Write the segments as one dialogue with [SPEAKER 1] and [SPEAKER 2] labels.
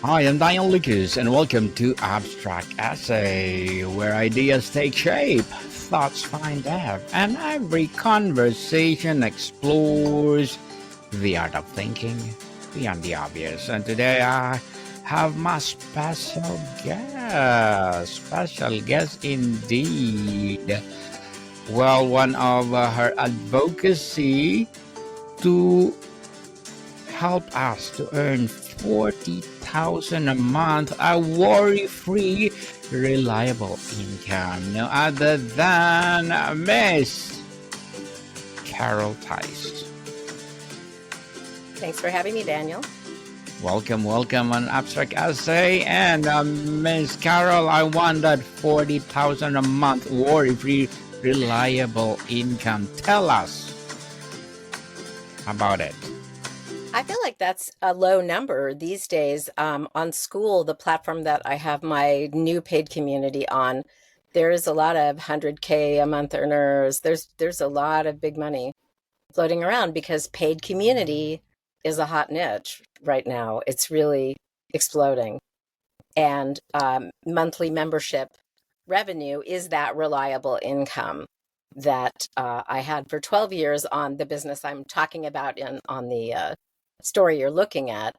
[SPEAKER 1] Hi, I'm Daniel Lucas, and welcome to Abstract Essay, where ideas take shape, thoughts find depth, and every conversation explores the art of thinking beyond the obvious. And today I have my special guest indeed. Well, one of her advocacy to help us to earn 40,000 a month, a worry-free, reliable income. No other than Miss Carol Tice.
[SPEAKER 2] Thanks for having me, Daniel.
[SPEAKER 1] Welcome on Abstract Essay. And Miss Carol, I want that 40,000 a month worry-free, reliable income. Tell us about it.
[SPEAKER 2] I feel like that's a low number these days. On Skool, the platform that I have my new paid community on, there's a lot of 100K a month earners. There's a lot of big money floating around because paid community is a hot niche right now. It's really exploding. And monthly membership revenue is that reliable income that I had for 12 years on the business I'm talking about on the story you're looking at,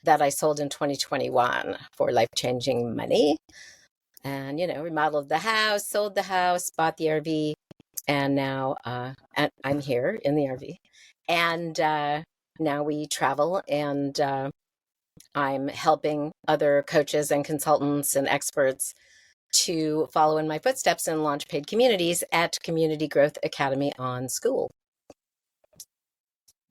[SPEAKER 2] that I sold in 2021 for life-changing money. And, remodeled the house, sold the house, bought the RV, and now I'm here in the RV. And now we travel, and I'm helping other coaches and consultants and experts to follow in my footsteps and launch paid communities at Community Growth Academy on Skool.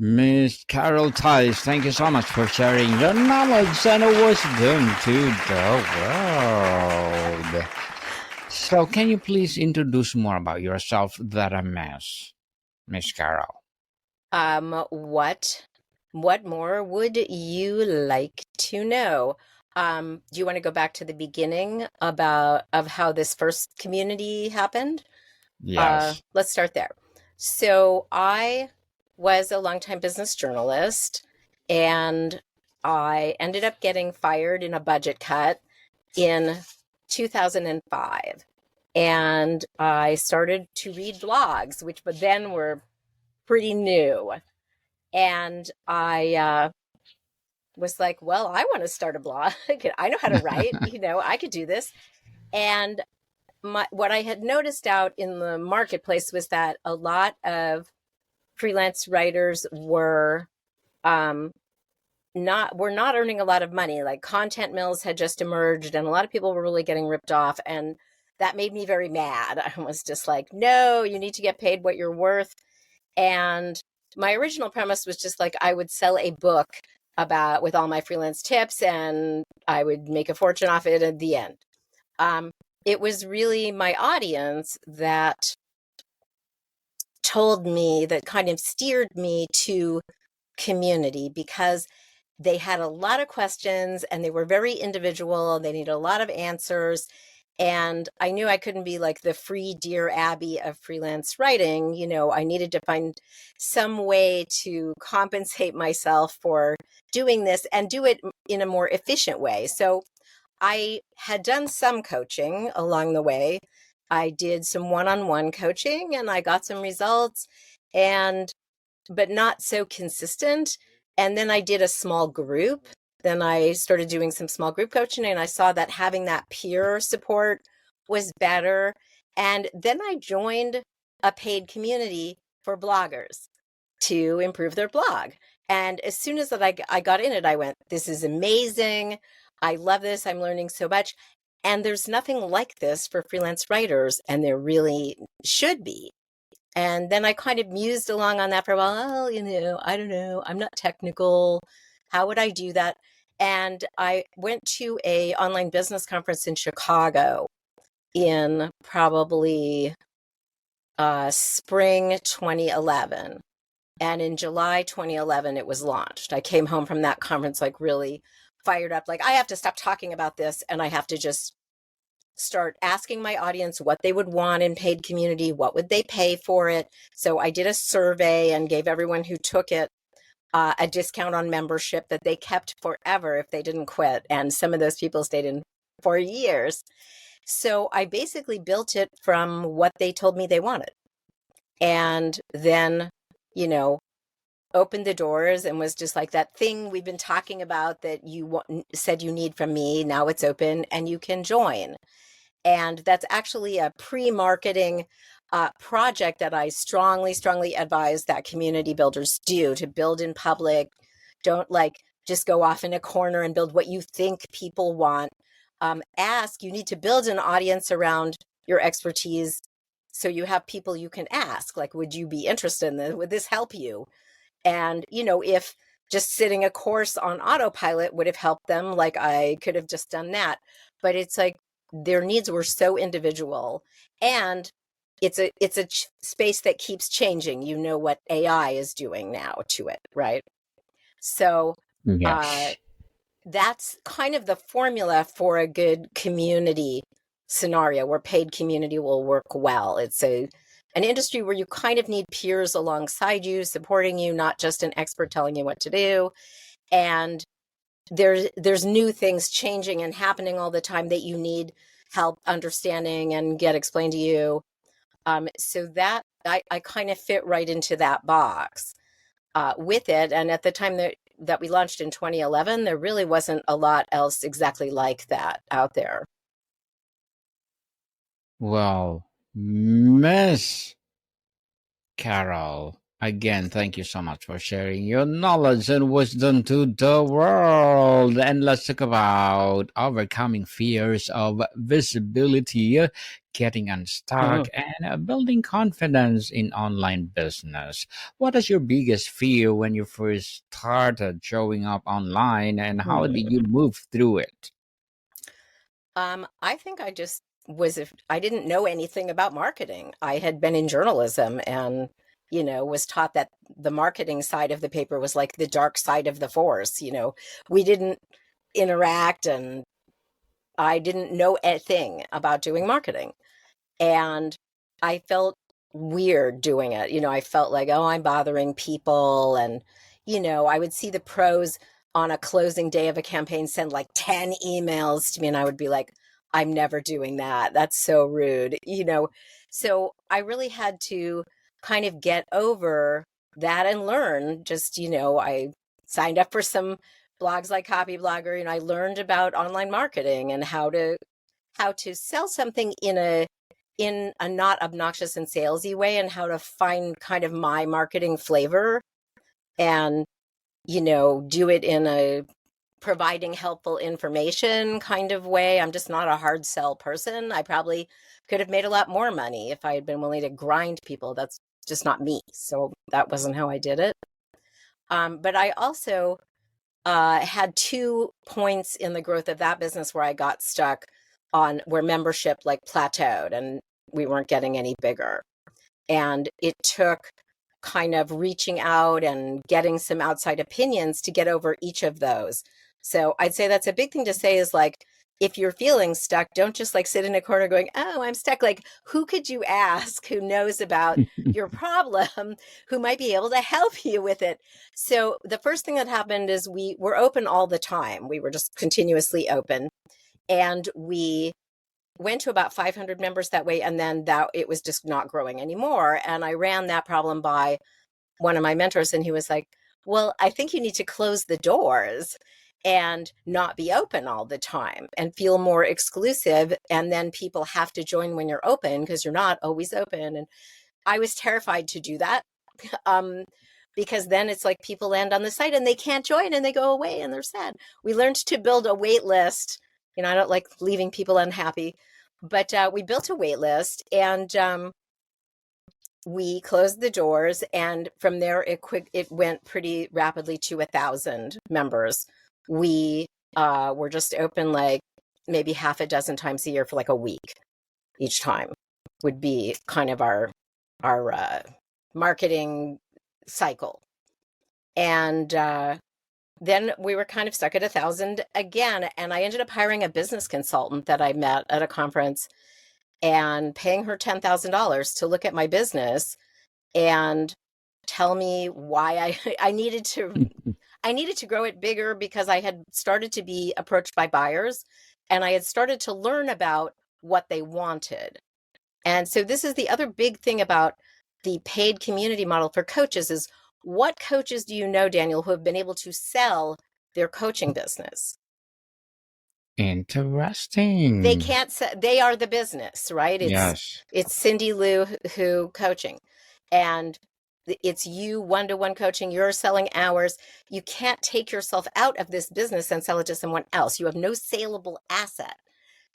[SPEAKER 1] Miss Carol Tice, thank you so much for sharing your knowledge and wisdom to the world. So, can you please introduce more about yourself that I miss, Miss Carol?
[SPEAKER 2] What more would you like to know? Do you want to go back to the beginning of how this first community happened?
[SPEAKER 1] Yes.
[SPEAKER 2] Let's start there. So I was a longtime business journalist, and I ended up getting fired in a budget cut in 2005. And I started to read blogs, which but then were pretty new. And I was like, well, I want to start a blog. I know how to write, I could do this. And what I had noticed out in the marketplace was that a lot of freelance writers were not earning a lot of money. Like content mills had just emerged, and a lot of people were really getting ripped off. And that made me very mad. I was just like, no, you need to get paid what you're worth. And my original premise was just like, I would sell a book with all my freelance tips, and I would make a fortune off it at the end. It was really my audience that kind of steered me to community, because they had a lot of questions and they were very individual. They needed a lot of answers. And I knew I couldn't be like the free Dear Abby of freelance writing. I needed to find some way to compensate myself for doing this and do it in a more efficient way. So I had done some coaching along the way. I did some one-on-one coaching and I got some results, but not so consistent. And then I did a small group. Then I started doing some small group coaching, and I saw that having that peer support was better. And then I joined a paid community for bloggers to improve their blog. And as soon as I got in it, I went, this is amazing. I love this. I'm learning so much. And there's nothing like this for freelance writers, and there really should be. And then I kind of mused along on that for a while. I don't know. I'm not technical. How would I do that? And I went to a online business conference in Chicago in probably spring 2011. And in July 2011, it was launched. I came home from that conference like really fired up. Like, I have to stop talking about this, and I have to just start asking my audience what they would want in paid community, what would they pay for it. So I did a survey and gave everyone who took it a discount on membership that they kept forever if they didn't quit. And some of those people stayed in for years. So I basically built it from what they told me they wanted. And then, you know, opened the doors and was just like, that thing we've been talking about that you said you need from me. Now it's open and you can join. And that's actually a pre-marketing project that I strongly, strongly advise that community builders do, to build in public. Don't like just go off in a corner and build what you think people want. You need to build an audience around your expertise. So you have people you can ask, like, would you be interested in this? Would this help you? And, you know, if just sitting a course on autopilot would have helped them, like I could have just done that. But it's like their needs were so individual, and it's a space that keeps changing. You know what AI is doing now to it, right? So uh,
[SPEAKER 1] Yes.
[SPEAKER 2] that's kind of the formula for a good community scenario where paid community will work well. It's an industry where you kind of need peers alongside you, supporting you, not just an expert telling you what to do. And there's new things changing and happening all the time that you need help understanding and get explained to you. So that I kind of fit right into that box with it. And at the time that we launched in 2011, there really wasn't a lot else exactly like that out there.
[SPEAKER 1] Well, Miss Carol, again, thank you so much for sharing your knowledge and wisdom to the world. And let's talk about overcoming fears of visibility, getting unstuck,
[SPEAKER 2] Mhm.
[SPEAKER 1] and building confidence in online business. What is your biggest fear when you first started showing up online, and how did you move through it?
[SPEAKER 2] I think I just I didn't know anything about marketing. I had been in journalism and, you know, was taught that the marketing side of the paper was like the dark side of the force. You know, we didn't interact, and I didn't know a thing about doing marketing. And I felt weird doing it. You know, I felt like, oh, I'm bothering people. And, you know, I would see the pros on a closing day of a campaign send like 10 emails to me, and I would be like, I'm never doing that. That's so rude, you know. So I really had to kind of get over that and learn. Just, you know, I signed up for some blogs like Copy Blogger, and I learned about online marketing and how to sell something in a not obnoxious and salesy way, and how to find kind of my marketing flavor and, you know, do it in a providing helpful information kind of way. I'm just not a hard sell person. I probably could have made a lot more money if I had been willing to grind people. That's just not me. So that wasn't how I did it. But I also had 2 points in the growth of that business where I got stuck on where membership like plateaued and we weren't getting any bigger. And it took kind of reaching out and getting some outside opinions to get over each of those. So I'd say that's a big thing to say, is like, if you're feeling stuck, don't just like sit in a corner going, oh, I'm stuck. Like, who could you ask who knows about your problem, who might be able to help you with it? So the first thing that happened is we were open all the time. We were just continuously open. And we went to about 500 members that way, and then that it was just not growing anymore. And I ran that problem by one of my mentors, and he was like, well, I think you need to close the doors and not be open all the time and feel more exclusive, and then people have to join when you're open because you're not always open. And I was terrified to do that. um, because then it's like people land on the site and they can't join and they go away and they're sad. We learned to build a wait list. You know, I don't like leaving people unhappy, but we built a wait list, and we closed the doors. And from there, it went pretty rapidly to 1,000 members. We were just open like maybe half a dozen times a year for like a week. Each time would be kind of our marketing cycle. And then we were kind of stuck at 1,000 again. And I ended up hiring a business consultant that I met at a conference and paying her $10,000 to look at my business. And tell me why I needed to grow it bigger, because I had started to be approached by buyers and I had started to learn about what they wanted. And so this is the other big thing about the paid community model for coaches is, what coaches do you know, Daniel, who have been able to sell their coaching business? They
[SPEAKER 1] Interesting.
[SPEAKER 2] can't say, they are the business, right?
[SPEAKER 1] Yes.
[SPEAKER 2] It's Cindy Lou who coaching, and it's you one-to-one coaching. You're selling hours. You can't take yourself out of this business and sell it to someone else. You have no saleable asset.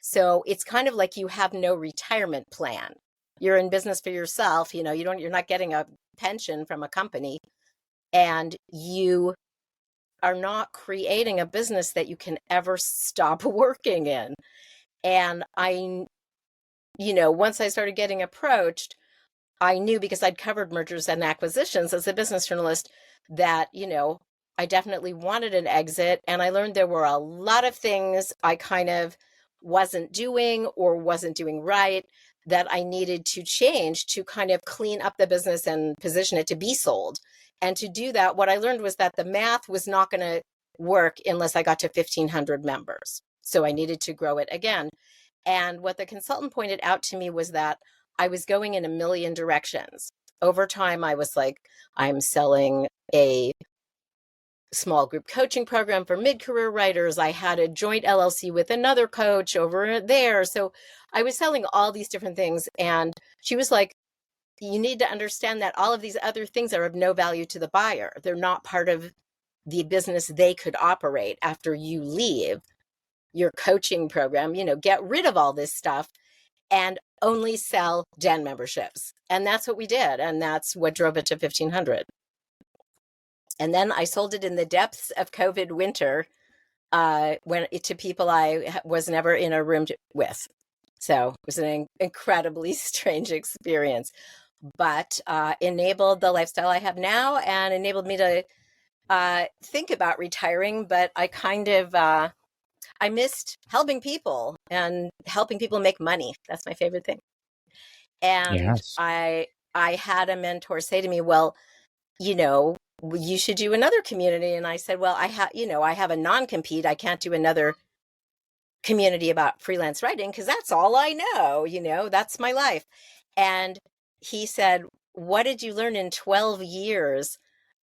[SPEAKER 2] So it's kind of like you have no retirement plan. You're in business for yourself. You're not getting a pension from a company, and you are not creating a business that you can ever stop working in. And once I started getting approached, I knew, because I'd covered mergers and acquisitions as a business journalist, that, I definitely wanted an exit. And I learned there were a lot of things I kind of wasn't doing or wasn't doing right that I needed to change to kind of clean up the business and position it to be sold. And to do that, what I learned was that the math was not going to work unless I got to 1,500 members. So I needed to grow it again. And what the consultant pointed out to me was that I was going in a million directions. Over time, I was like, I'm selling a small group coaching program for mid-career writers. I had a joint LLC with another coach over there. So I was selling all these different things. And she was like, you need to understand that all of these other things are of no value to the buyer. They're not part of the business they could operate after you leave your coaching program. Get rid of all this stuff and only sell den memberships. And that's what we did. And that's what drove it to 1,500. And then I sold it in the depths of COVID winter, to people I was never in a room with. So it was an incredibly strange experience, but enabled the lifestyle I have now and enabled me to think about retiring. But I missed helping people and helping people make money. That's my favorite thing. And
[SPEAKER 1] Yes.
[SPEAKER 2] I had a mentor say to me, well, you should do another community. And I said, well, I have a non-compete. I can't do another community about freelance writing because that's all I know, that's my life. And he said, what did you learn in 12 years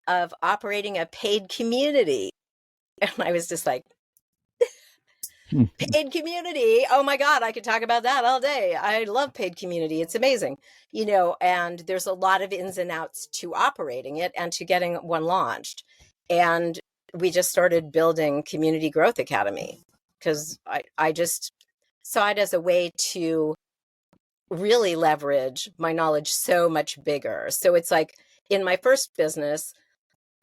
[SPEAKER 2] of operating a paid community? And I was just like, paid community. Oh my God, I could talk about that all day. I love paid community. It's amazing, and there's a lot of ins and outs to operating it and to getting one launched. And we just started building Community Growth Academy because I just saw it as a way to really leverage my knowledge so much bigger. So it's like in my first business,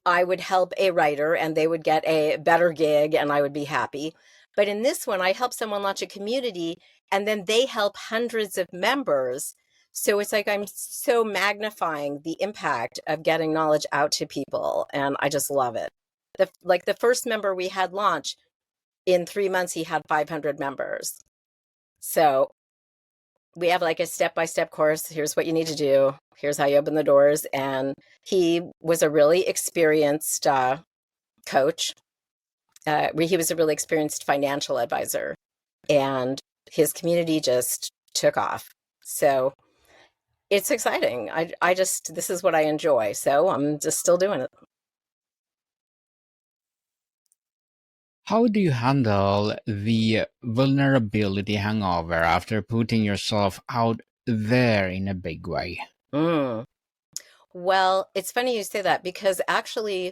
[SPEAKER 2] I would help a writer and they would get a better gig and I would be happy. But in this one, I help someone launch a community and then they help hundreds of members. So it's like I'm so magnifying the impact of getting knowledge out to people. And I just love it. The first member we had launch, in 3 months, he had 500 members. So we have like a step-by-step course. Here's what you need to do. Here's how you open the doors. And he was a really experienced coach. He was a really experienced financial advisor, and his community just took off. So it's exciting. This is what I enjoy. So I'm just still doing it.
[SPEAKER 1] How do you handle the vulnerability hangover after putting yourself out there in a big way?
[SPEAKER 2] Mm. Well, it's funny you say that because actually,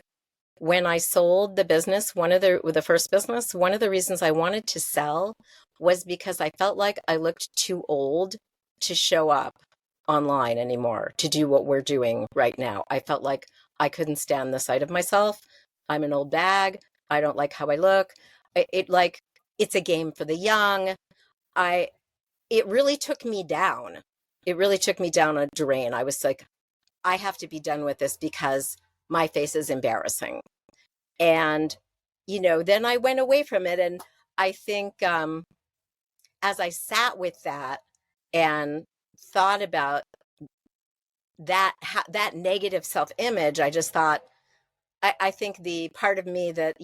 [SPEAKER 2] when I sold the business, the first business, one of the reasons I wanted to sell was because I felt like I looked too old to show up online anymore, to do what we're doing right now. I felt like I couldn't stand the sight of myself. I'm an old bag. I don't like how I look. It's a game for the young. It really took me down. It really took me down a drain. I was like, I have to be done with this because my face is embarrassing. And, then I went away from it. And I think as I sat with that and thought about that negative self-image, I just thought, I think the part of me that,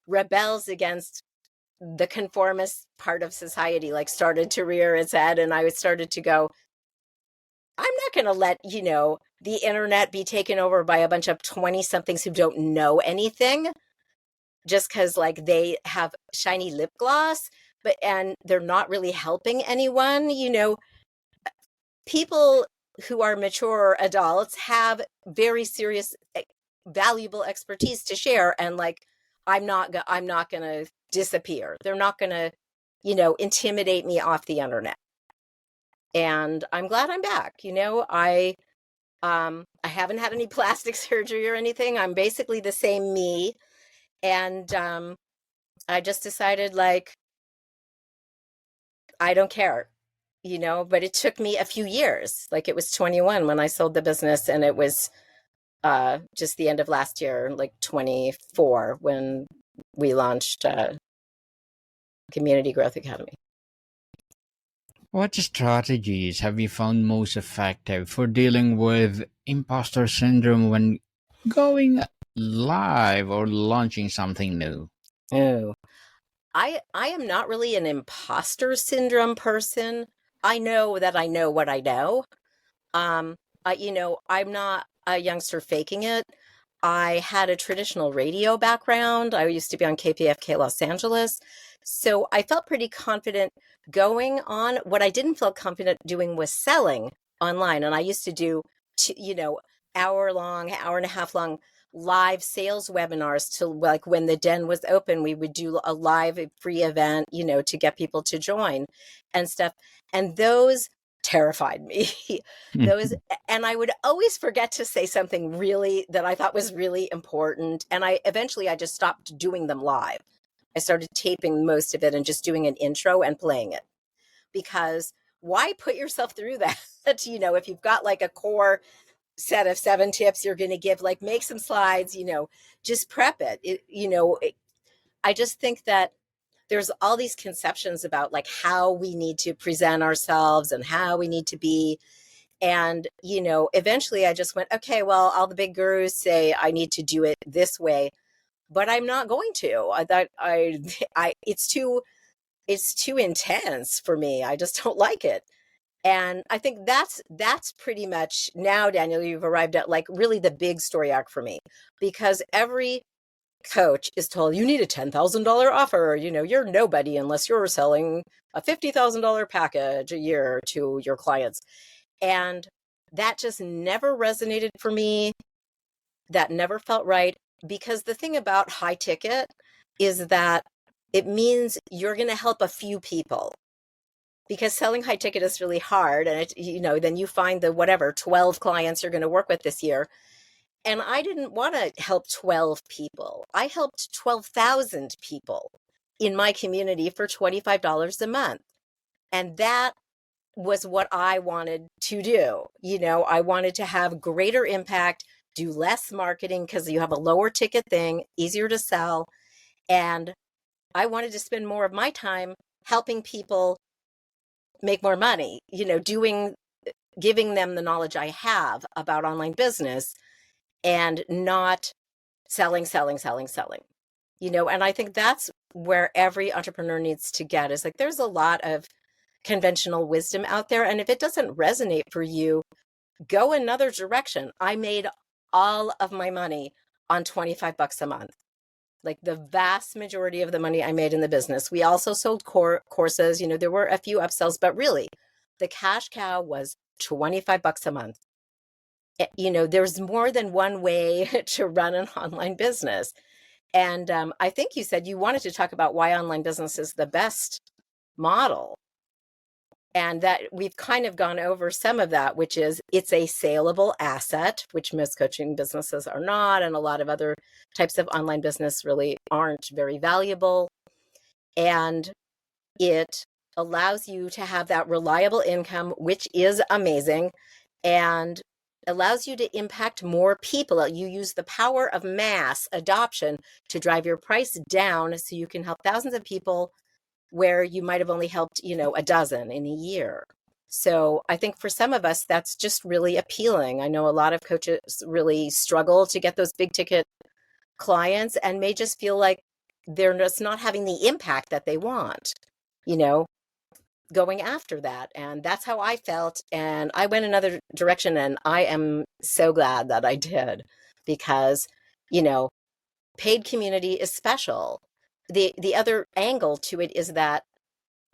[SPEAKER 2] rebels against the conformist part of society, like, started to rear its head, and I started to go, I'm not going to let, the internet be taken over by a bunch of 20 somethings who don't know anything just because, like, they have shiny lip gloss, and they're not really helping anyone. People who are mature adults have very serious, valuable expertise to share, and, like, I'm not going to disappear. They're not going to, intimidate me off the internet. And I'm glad I'm back. I haven't had any plastic surgery or anything. I'm basically the same me. And I just decided, like, I don't care, but it took me a few years. Like, it was 21 when I sold the business, and it was just the end of last year, like 24, when we launched Community Growth Academy.
[SPEAKER 1] What strategies have you found most effective for dealing with imposter syndrome when going live or launching something new?
[SPEAKER 2] Oh, I am not really an imposter syndrome person. I know that I know what I know. Um, I'm not a youngster faking it. I had a traditional radio background. I used to be on KPFK Los Angeles. So I felt pretty confident going on. What I didn't feel confident doing was selling online. And I used to do, hour and a half long live sales webinars to, like, when the den was open, we would do a live free event, to get people to join and stuff. And those terrified me. those And I would always forget to say something really that I thought was really important, and I just stopped doing them live. I started taping most of it and just doing an intro and playing it, because why put yourself through that? If you've got, like, a core set of 7 tips you're going to give, like, make some slides, just prep it. I just think that there's all these conceptions about, like, how we need to present ourselves and how we need to be. And, eventually I just went, okay, well, all the big gurus say I need to do it this way, but I'm not going to. I thought it's too intense for me. I just don't like it. And I think that's pretty much now, Daniel, you've arrived at, like, really the big story arc for me, because every coach is told you need a $10,000 offer. You're nobody unless you're selling a $50,000 package a year to your clients. And that just never resonated for me. That never felt right, because the thing about high ticket is that it means you're going to help a few people, because selling high ticket is really hard. And then you find the whatever 12 clients you're going to work with this year. And I didn't want to help 12 people. I helped 12,000 people in my community for $25 a month. And that was what I wanted to do. I wanted to have greater impact, do less marketing because you have a lower ticket thing, easier to sell. And I wanted to spend more of my time helping people make more money, giving them the knowledge I have about online business, and not selling. And I think that's where every entrepreneur needs to get, is, like, there's a lot of conventional wisdom out there. And if it doesn't resonate for you, go another direction. I made all of my money on $25 a month. Like, the vast majority of the money I made in the business. We also sold courses, there were a few upsells, but really the cash cow was $25 a month. There's more than one way to run an online business. And I think you said you wanted to talk about why online business is the best model. And that we've kind of gone over some of that, which is it's a saleable asset, which most coaching businesses are not. And a lot of other types of online business really aren't very valuable. And it allows you to have that reliable income, which is amazing, and allows you to impact more people. You use the power of mass adoption to drive your price down so you can help thousands of people where you might have only helped, a dozen in a year. So I think for some of us, that's just really appealing. I know a lot of coaches really struggle to get those big ticket clients and may just feel like they're just not having the impact that they want, you know, going after that. And that's how I felt. And I went another direction, and I am so glad that I did, because, you know, paid community is special. The other angle to it is that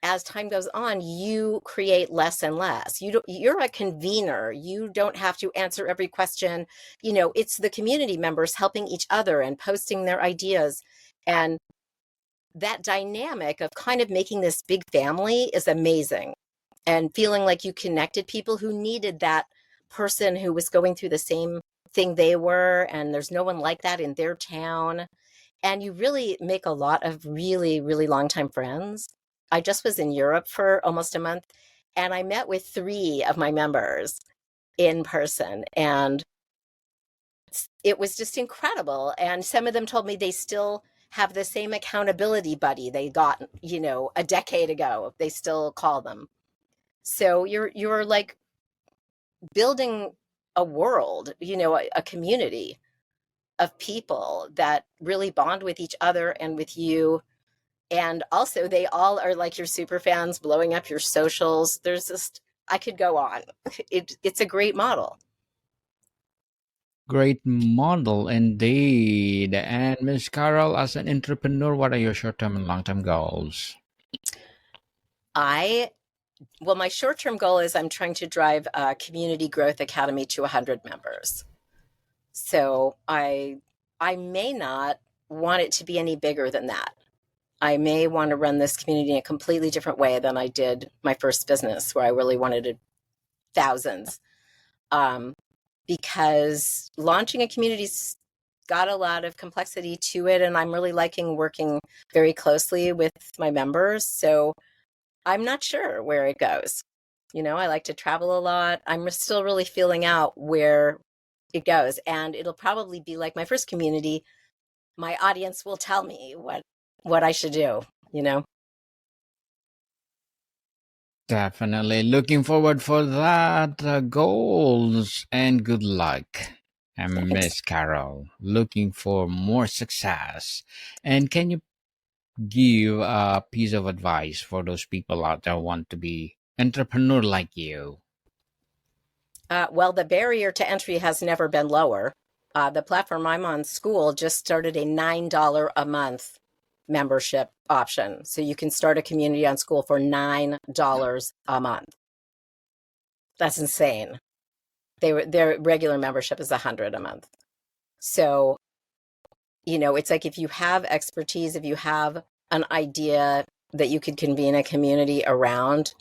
[SPEAKER 2] as time goes on, you create less and less. You're a convener. You don't have to answer every question. You know, it's the community members helping each other and posting their ideas. And that dynamic of kind of making this big family is amazing. And feeling like you connected people who needed that person who was going through the same thing they were, and there's no one like that in their town. And you really make a lot of really, really longtime friends. I just was in Europe for almost a month, and I met with 3 of my members in person, and it was just incredible. And some of them told me they still have the same accountability buddy they got, you know, a decade ago. They still call them. So you're like building a world, you know, a community of people that really bond with each other and with you. And also, they all are like your super fans, blowing up your socials. There's just, I could go on. It's a great model.
[SPEAKER 1] Great model indeed. And Miss Carol, as an entrepreneur, what are your short-term and long-term goals?
[SPEAKER 2] Well, my short-term goal is I'm trying to drive a Community Growth Academy to 100 members. So I may not want it to be any bigger than that. I may want to run this community in a completely different way than I did my first business, where I really wanted thousands. Because launching a community's got a lot of complexity to it, and I'm really liking working very closely with my members. So I'm not sure where it goes. You know, I like to travel a lot. I'm still really feeling out where it goes, and it'll probably be like my first community. My audience will tell me what I should do, you know.
[SPEAKER 1] Definitely looking forward for that goals and good luck. And
[SPEAKER 2] Thanks.
[SPEAKER 1] Miss Carol, looking for more success. And can you give a piece of advice for those people out there who want to be entrepreneur like you?
[SPEAKER 2] Well, the barrier to entry has never been lower. The platform I'm on, Skool, just started a $9 a month membership option. So you can start a community on Skool for $9 a month. That's insane. Their regular membership is 100 a month. So, you know, it's like if you have expertise, if you have an idea that you could convene a community around,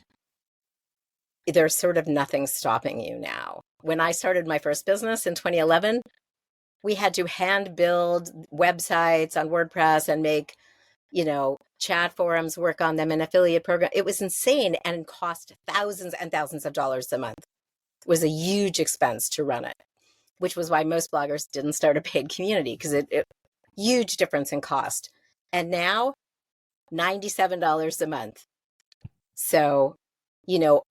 [SPEAKER 2] there's sort of nothing stopping you now. When I started my first business in 2011, we had to hand build websites on WordPress and make, you know, chat forums, work on them, an affiliate program. It was insane and cost thousands and thousands of dollars a month. It was a huge expense to run it, which was why most bloggers didn't start a paid community, because it huge difference in cost. And now $97 a month. So, you know,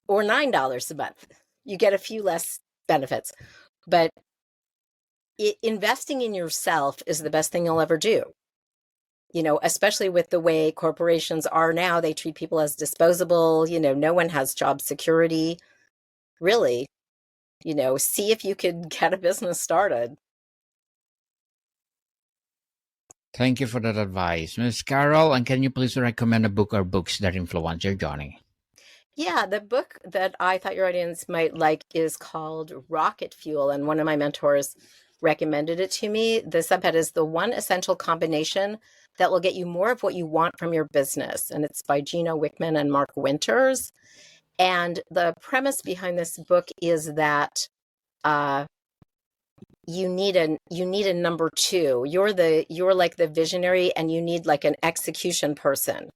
[SPEAKER 2] or $9 a month. You get a few less benefits. But investing in yourself is the best thing you'll ever do. You know, especially with the way corporations are now, they treat people as disposable. You know, no one has job security. Really, you know, see if you could get a business started.
[SPEAKER 1] Thank you for that advice, Miss Carol. And can you please recommend a book or books that influence your journey?
[SPEAKER 2] Yeah, the book that I thought your audience might like is called Rocket Fuel, and one of my mentors recommended it to me. The subhead is The One Essential Combination That Will Get You More of What You Want from Your Business, and it's by Gino Wickman and Mark Winters. And the premise behind this book is that you need a number 2. You're like the visionary, and you need like an execution person.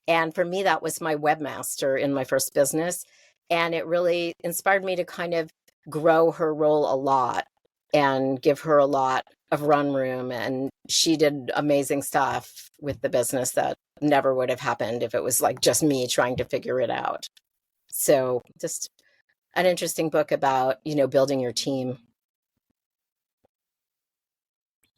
[SPEAKER 2] And for me, that was my webmaster in my first business. And it really inspired me to kind of grow her role a lot and give her a lot of run room. And she did amazing stuff with the business that never would have happened if it was like just me trying to figure it out. So just an interesting book about, building your team.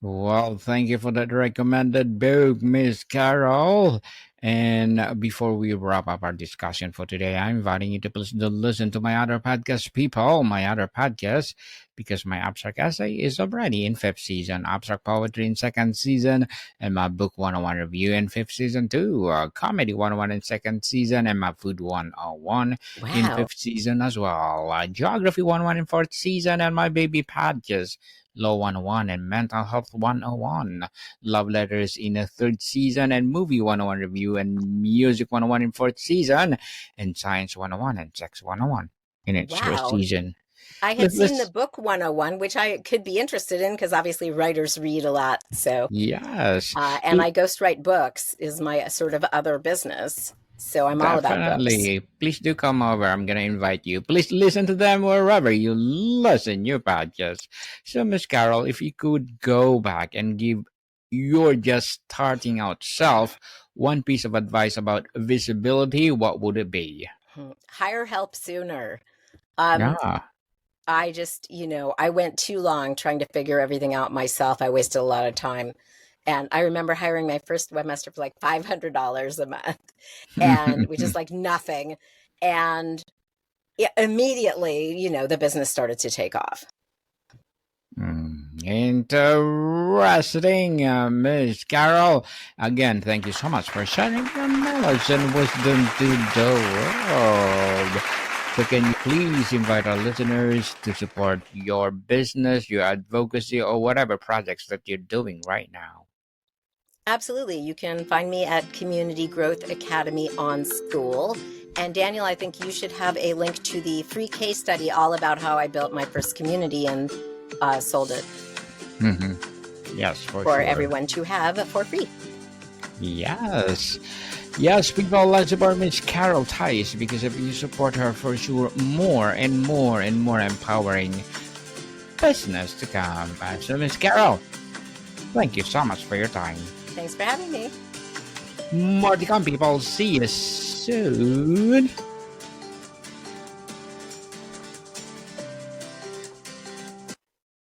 [SPEAKER 1] Well, thank you for that recommended book, Miss Carol. And before we wrap up our discussion for today, I'm inviting you to please to listen to my other podcast, people, my other podcast, because my abstract essay is already in fifth season, abstract poetry in second season, and my book 101 review in fifth season too, comedy 101 in second season, and my food 101 in
[SPEAKER 2] Wow.
[SPEAKER 1] fifth season as well, geography 101 in fourth season, and my baby podcast. Law 101 and Mental Health 101, Love Letters in a third season, and Movie 101 Review, and Music 101 in fourth season, and Science 101 and Sex 101 in its first
[SPEAKER 2] Wow.
[SPEAKER 1] season.
[SPEAKER 2] I had seen the
[SPEAKER 1] Let's,
[SPEAKER 2] book 101, which I could be interested in because obviously writers read a lot. So,
[SPEAKER 1] yes,
[SPEAKER 2] and I ghostwrite books is my sort of other business. So I'm all about books.
[SPEAKER 1] definitely. Please do come over. I'm going to invite you. Please listen to them wherever you listen your podcast. So, Miss Carol, if you could go back and give your just starting out self one piece of advice about visibility, what would it be?
[SPEAKER 2] Hire help sooner.
[SPEAKER 1] Yeah.
[SPEAKER 2] I just, I went too long trying to figure everything out myself. I wasted a lot of time. And I remember hiring my first webmaster for like $500 a month, and which is like nothing. And immediately, the business started to take off.
[SPEAKER 1] Interesting, Miss Carol. Again, thank you so much for sharing your knowledge and wisdom to the world. So, can you please invite our listeners to support your business, your advocacy, or whatever projects that you're doing right now?
[SPEAKER 2] Absolutely. You can find me at Community Growth Academy on Skool. And Daniel, I think you should have a link to the free case study all about how I built my first community and sold it
[SPEAKER 1] Yes, for
[SPEAKER 2] for
[SPEAKER 1] sure.
[SPEAKER 2] everyone to have for free.
[SPEAKER 1] Yes. Yes, people, let's support Miss Carol Tice because if you support her, for sure, more and more and more empowering business to come. So, Miss Carol, thank you so much for your time.
[SPEAKER 2] Thanks for having me.
[SPEAKER 1] More to come, people. See you soon.